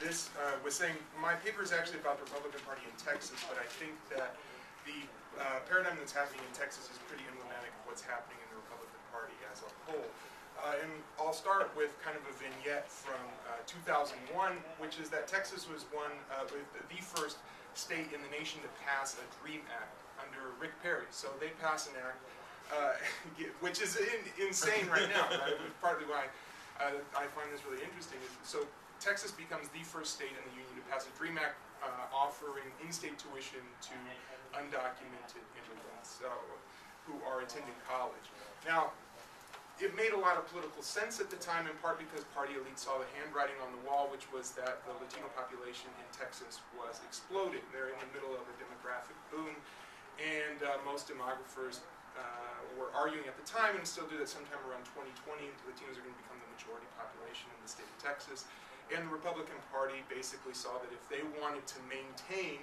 this was saying, my paper is actually about the Republican Party in Texas, but I think that the paradigm that's happening in Texas is pretty emblematic of what's happening in the Republican Party as a whole. And I'll start with kind of a vignette from 2001, which is that Texas was the first state in the nation to pass a DREAM Act under Rick Perry. So they pass an act, which is insane right now. Right? Partly why I find this really interesting. So Texas becomes the first state in the union to pass a DREAM Act offering in-state tuition to undocumented immigrants who are attending college. Now, it made a lot of political sense at the time, in part because party elites saw the handwriting on the wall, which was that the Latino population in Texas was exploding. They're in the middle of a demographic boom, and most demographers were arguing at the time, and still do that sometime around 2020, Latinos are going to become the majority population in the state of Texas. And the Republican Party basically saw that if they wanted to maintain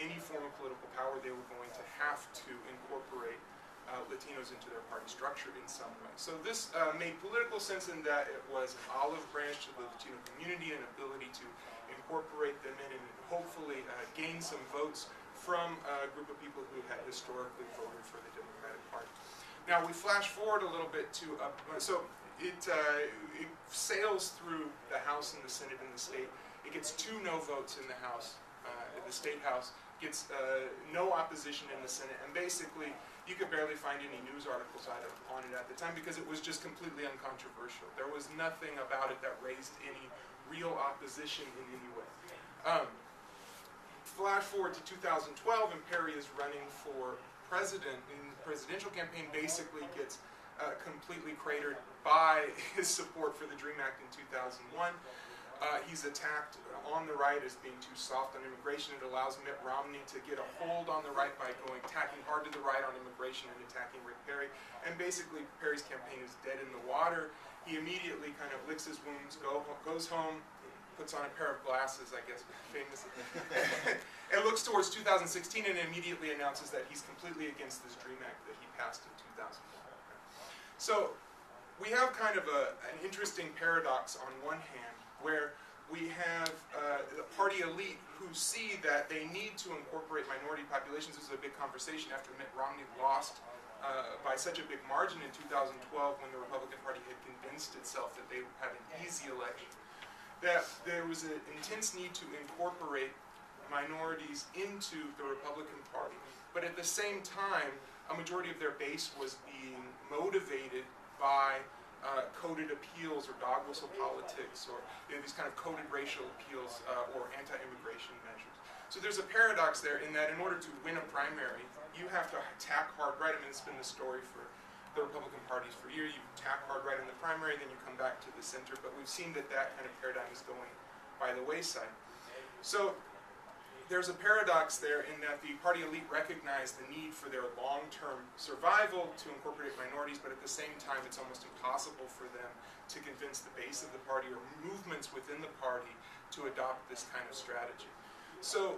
any form of political power, they were going to have to incorporate Latinos into their party structure in some way. So this made political sense in that it was an olive branch to the Latino community, an ability to incorporate them in and hopefully gain some votes from a group of people who had historically voted for the Democratic Party. Now we flash forward a little bit to, it sails through the House and the Senate and the state. It gets 2 no votes in the House, the state House, gets no opposition in the Senate, and basically you could barely find any news articles on it at the time because it was just completely uncontroversial. There was nothing about it that raised any real opposition in any way. Flash forward to 2012, and Perry is running for president, and the presidential campaign basically gets completely cratered by his support for the DREAM Act in 2001. He's attacked on the right as being too soft on immigration. It allows Mitt Romney to get a hold on the right by tacking hard to the right on immigration and attacking Rick Perry. And basically, Perry's campaign is dead in the water. He immediately kind of licks his wounds, goes home, puts on a pair of glasses, I guess, famously, and looks towards 2016 and immediately announces that he's completely against this DREAM Act that he passed in 2001. So we have kind of an interesting paradox on one hand, where we have the party elite who see that they need to incorporate minority populations. This is a big conversation after Mitt Romney lost by such a big margin in 2012 when the Republican Party had convinced itself that they had an easy election, that there was an intense need to incorporate minorities into the Republican Party. But at the same time, a majority of their base was being motivated by coded appeals or dog whistle politics, or these kind of coded racial appeals or anti-immigration measures. So there's a paradox there in that in order to win a primary, you have to tack hard right. I mean, it's been the story for the Republican parties for years. You tack hard right in the primary, then you come back to the center. But we've seen that that kind of paradigm is going by the wayside. So there's a paradox there in that the party elite recognize the need for their long-term survival to incorporate minorities, but at the same time it's almost impossible for them to convince the base of the party or movements within the party to adopt this kind of strategy. So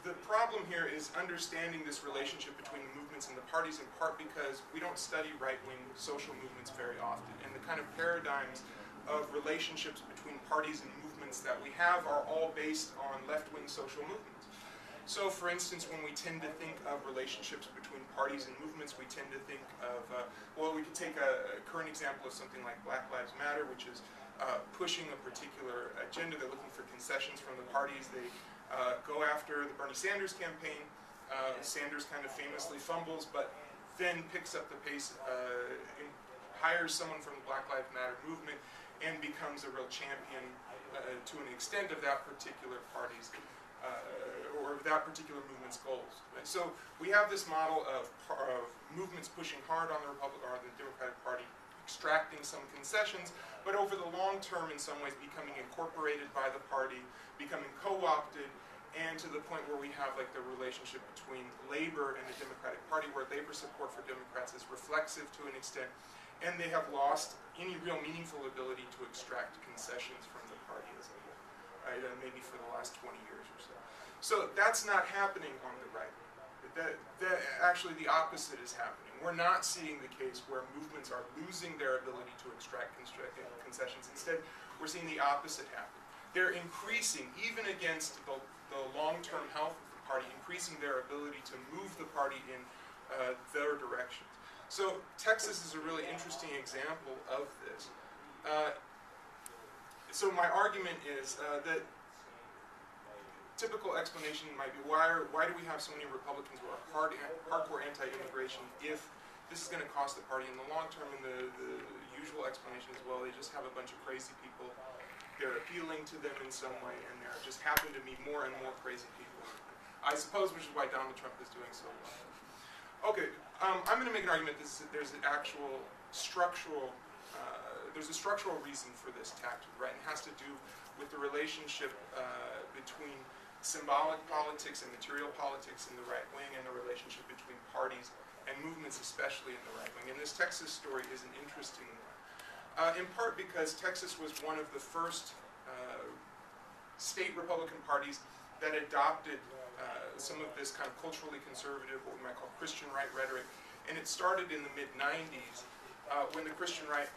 the problem here is understanding this relationship between the movements and the parties, in part because we don't study right-wing social movements very often, and the kind of paradigms of relationships between parties and movements that we have are all based on left-wing social movements. So for instance, when we tend to think of relationships between parties and movements, we tend to think of, well, we could take a current example of something like Black Lives Matter, which is pushing a particular agenda. They're looking for concessions from the parties. They go after the Bernie Sanders campaign. Sanders kind of famously fumbles, but then picks up the pace, hires someone from the Black Lives Matter movement, and becomes a real champion to an extent of that particular party's or that particular movement's goals. Right? So we have this model of movements pushing hard on the Republican or the Democratic Party, extracting some concessions, but over the long term, in some ways, becoming incorporated by the party, becoming co-opted, and to the point where we have like the relationship between labor and the Democratic Party, where labor support for Democrats is reflexive to an extent, and they have lost any real meaningful ability to extract concessions from the party as a whole, right? Maybe for the last 20 years or so. So that's not happening on the right. Actually, the opposite is happening. We're not seeing the case where movements are losing their ability to extract concessions. Instead, we're seeing the opposite happen. they're increasing, even against the long-term health of the party, increasing their ability to move the party in their directions. So Texas is a really interesting example of this. So my argument is that typical explanation might be, why do we have so many Republicans who are hardcore anti-immigration if this is going to cost the party in the long term? And the usual explanation is, well, they just have a bunch of crazy people. They're appealing to them in some way, and there just happen to be more and more crazy people. I suppose, which is why Donald Trump is doing so well. Okay, I'm going to make an argument that there's an actual structural, there's a structural reason for this tactic, right? And it has to do with the relationship between symbolic politics and material politics in the right wing, and the relationship between parties and movements, especially in the right wing. And this Texas story is an interesting one. In part because Texas was one of the first state Republican parties that adopted some of this kind of culturally conservative, what we might call Christian right rhetoric. And it started in the mid-90s when the Christian right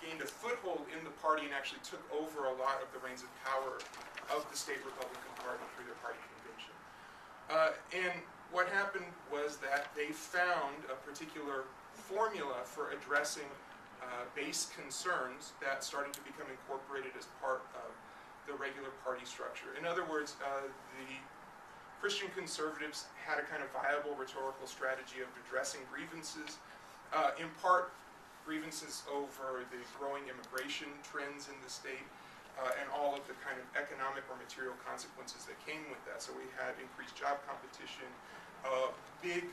gained a foothold in the party and actually took over a lot of the reins of power of the state Republican Party through their party convention. And what happened was that they found a particular formula for addressing base concerns that started to become incorporated as part of the regular party structure. In other words, the Christian conservatives had a kind of viable rhetorical strategy of addressing grievances, in part grievances over the growing immigration trends in the state, and all of the kind of economic or material consequences that came with that. So we had increased job competition, big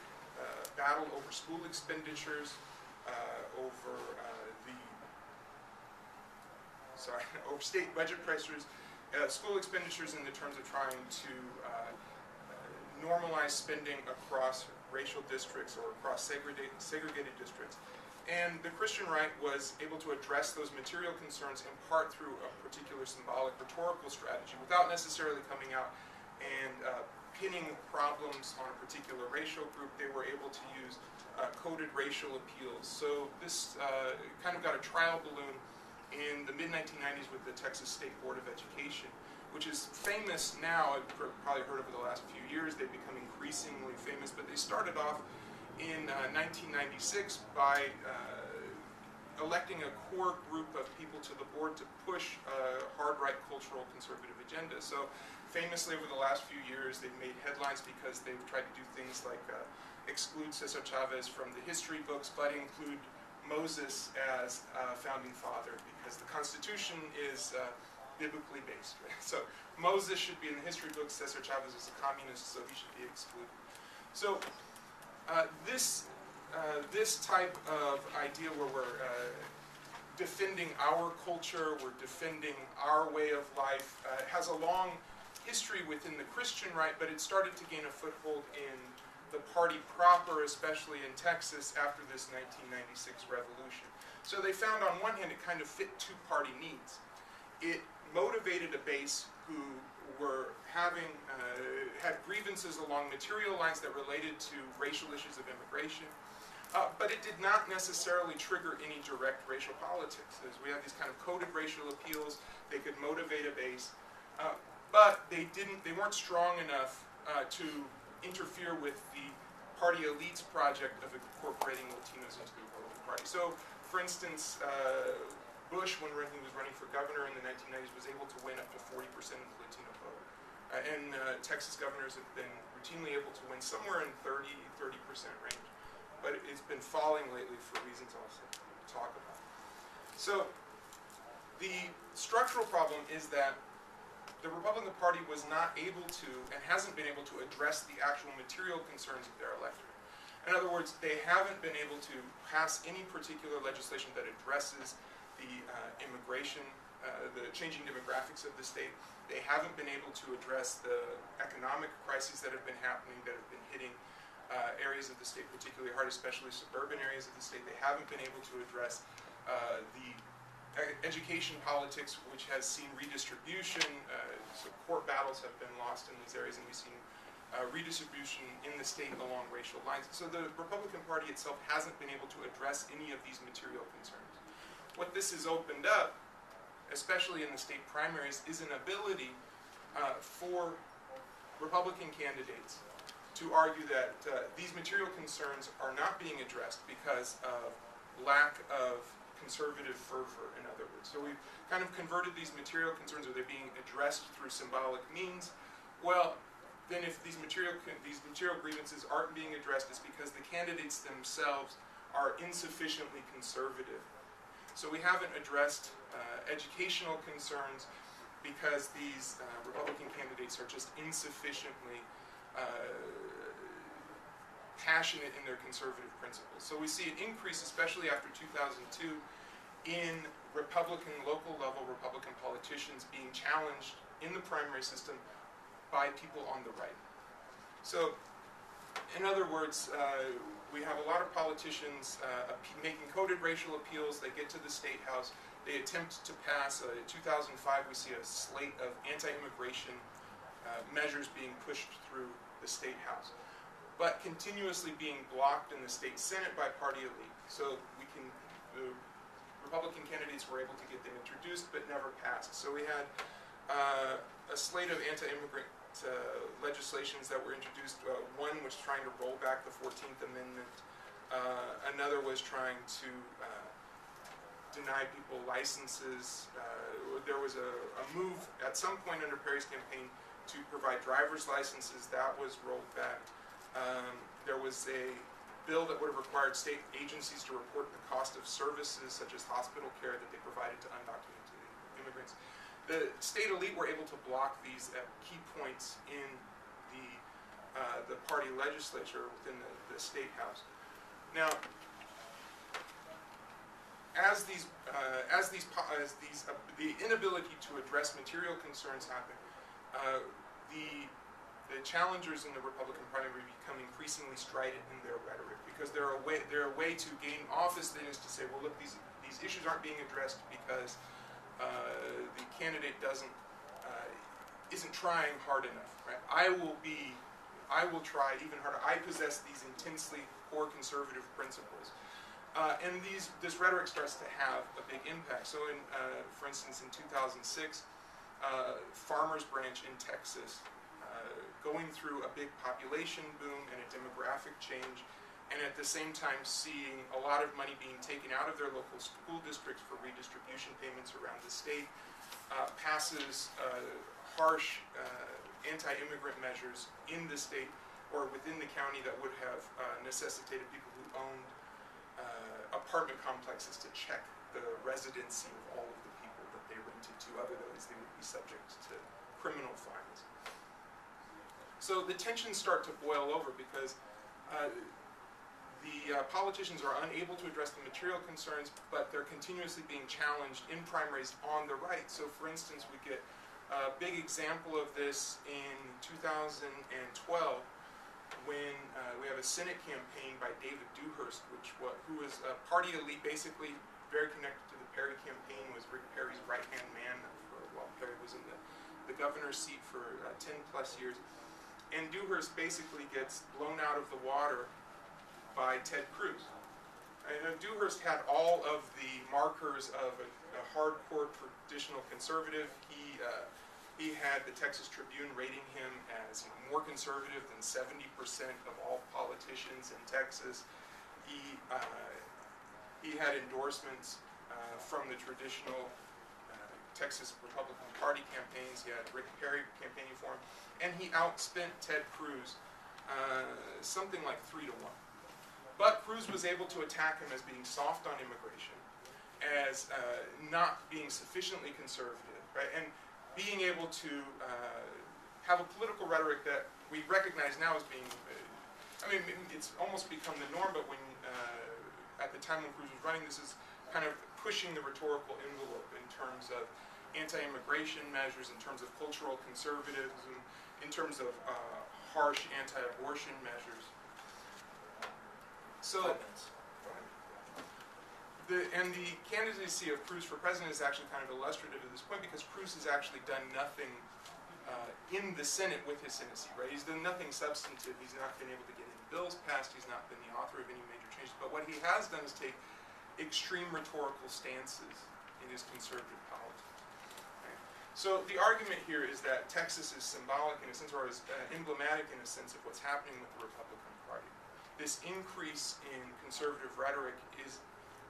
battle over school expenditures, over over state budget pressures, school expenditures in the terms of trying to normalize spending across racial districts or across segregated districts. And the Christian right was able to address those material concerns in part through a particular symbolic rhetorical strategy without necessarily coming out and pinning problems on a particular racial group. They were able to use coded racial appeals. So this kind of got a trial balloon in the mid-1990s with the Texas State Board of Education, which is famous now. I've probably heard over the last few years. They've become increasingly famous, but they started off in 1996 by electing a core group of people to the board to push a hard-right cultural conservative agenda. So famously over the last few years, they've made headlines because they've tried to do things like exclude Cesar Chavez from the history books, but include Moses as founding father, because the Constitution is biblically based, right? So Moses should be in the history books. Cesar Chavez is a communist, so he should be excluded. So this type of idea where we're defending our culture, we're defending our way of life, has a long history within the Christian right, but it started to gain a foothold in the party proper, especially in Texas, after this 1996 revolution. So they found, on one hand, it kind of fit two-party needs. It motivated a base who were having, had grievances along material lines that related to racial issues of immigration, but it did not necessarily trigger any direct racial politics. As we have these kind of coded racial appeals, they could motivate a base, but they weren't strong enough to interfere with the party elite's project of incorporating Latinos into the Republican Party. So, for instance, Bush, when he was running for governor in the 1990s, was able to win up to 40% of the Latino vote. And Texas governors have been routinely able to win somewhere in 30% range. But it's been falling lately for reasons I'll talk about. So, the structural problem is that the Republican Party was not able to, and hasn't been able to, address the actual material concerns of their electorate. In other words, they haven't been able to pass any particular legislation that addresses the immigration, the changing demographics of the state. They haven't been able to address the economic crises that have been happening, that have been hitting areas of the state particularly hard, especially suburban areas of the state. They haven't been able to address the education politics, which has seen redistribution. So court battles have been lost in these areas, and we've seen redistribution in the state along racial lines. So the Republican Party itself hasn't been able to address any of these material concerns. What this has opened up especially in the state primaries, is an ability for Republican candidates to argue that these material concerns are not being addressed because of lack of conservative fervor, in other words. So we've kind of converted these material concerns, or they're being addressed through symbolic means. Well, then if these material grievances aren't being addressed, it's because the candidates themselves are insufficiently conservative. So we haven't addressed educational concerns because these Republican candidates are just insufficiently passionate in their conservative principles. So we see an increase, especially after 2002, in local level Republican politicians being challenged in the primary system by people on the right. So, in other words, we have a lot of politicians making coded racial appeals. They get to the State House. They attempt to pass. In 2005, we see a slate of anti-immigration measures being pushed through the State House, but continuously being blocked in the State Senate by party elite. So the Republican candidates were able to get them introduced, but never passed. So we had a slate of anti-immigrant legislations that were introduced. One was trying to roll back the 14th Amendment. Another was trying to deny people licenses. There was a move at some point under Perry's campaign to provide driver's licenses. That was rolled back. There was a bill that would have required state agencies to report the cost of services such as hospital care that they provided to undocumented immigrants. The state elite were able to block these at key points in the party legislature within the State House. Now, the inability to address material concerns happen, the challengers in the Republican primary become increasingly strident in their rhetoric, because their way to gain office then is to say, well, look, these issues aren't being addressed because the candidate isn't trying hard enough. Right? I will try even harder. I possess these intensely core conservative principles. And this rhetoric starts to have a big impact. So, for instance, in 2006, Farmers Branch in Texas, going through a big population boom and a demographic change, and at the same time seeing a lot of money being taken out of their local school districts for redistribution payments around the state, passes harsh anti-immigrant measures in the state or within the county that would have necessitated people who owned apartment complexes to check the residency of all of the people that they rented to. Otherwise, they would be subject to criminal fines. So the tensions start to boil over because the politicians are unable to address the material concerns, but they're continuously being challenged in primaries on the right. So, for instance, we get a big example of this in 2012 when we have a Senate campaign by David Dewhurst, who was a party elite, basically very connected to the Perry campaign, was Rick Perry's right-hand man while Perry was in the governor's seat for 10 plus years. And Dewhurst basically gets blown out of the water by Ted Cruz. And Dewhurst had all of the markers of a hardcore traditional conservative. He had the Texas Tribune rating him as more conservative than 70% of all politicians in Texas. He had endorsements from the traditional Texas Republican Party campaigns. He had Rick Perry campaigning for him, and he outspent Ted Cruz something like 3-1. But Cruz was able to attack him as being soft on immigration, as not being sufficiently conservative, right? And being able to have a political rhetoric that we recognize now as being, it's almost become the norm, but when at the time when Cruz was running, this is kind of pushing the rhetorical envelope in terms of anti-immigration measures, in terms of cultural conservatism, in terms of harsh anti-abortion measures. So, the candidacy of Cruz for president is actually kind of illustrative at this point, because Cruz has actually done nothing in the Senate with his Senate seat, right? He's done nothing substantive. He's not been able to get any bills passed. He's not been the author of any major changes. But what he has done is take extreme rhetorical stances in his conservative politics. So the argument here is that Texas is symbolic in a sense, or is emblematic in a sense of what's happening with the Republican Party. This increase in conservative rhetoric is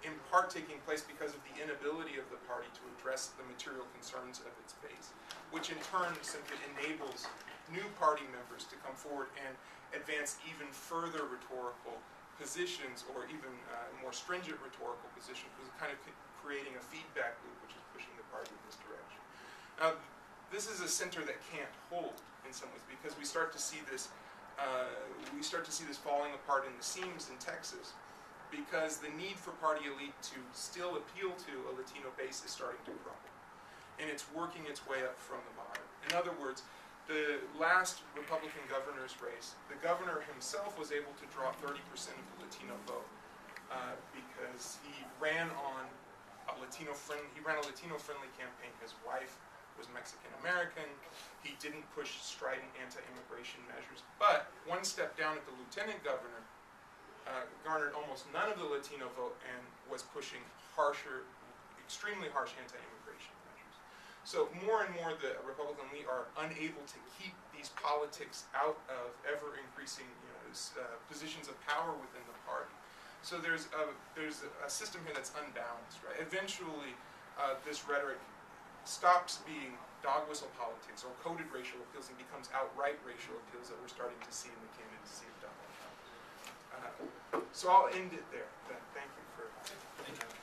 in part taking place because of the inability of the party to address the material concerns of its base, which in turn simply enables new party members to come forward and advance even further rhetorical positions, or even more stringent rhetorical positions, because it's kind of creating a feedback loop which is pushing the party in this direction. Now, this is a center that can't hold in some ways, because we start to see this falling apart in the seams in Texas, because the need for party elite to still appeal to a Latino base is starting to crumble, and it's working its way up from the bottom. In other words, the last Republican governor's race, the governor himself was able to draw 30% of the Latino vote because he ran a Latino-friendly campaign. His wife was Mexican American. He didn't push strident anti-immigration measures. But one step down at the lieutenant governor, garnered almost none of the Latino vote and was pushing extremely harsh anti-immigration measures. So more and more the Republican elite are unable to keep these politics out of ever-increasing positions of power within the party. So there's a system here that's unbalanced, right? Eventually, this rhetoric stops being dog whistle politics or coded racial appeals and becomes outright racial appeals that we're starting to see in the candidacy of Donald Trump. So I'll end it there. Thank you for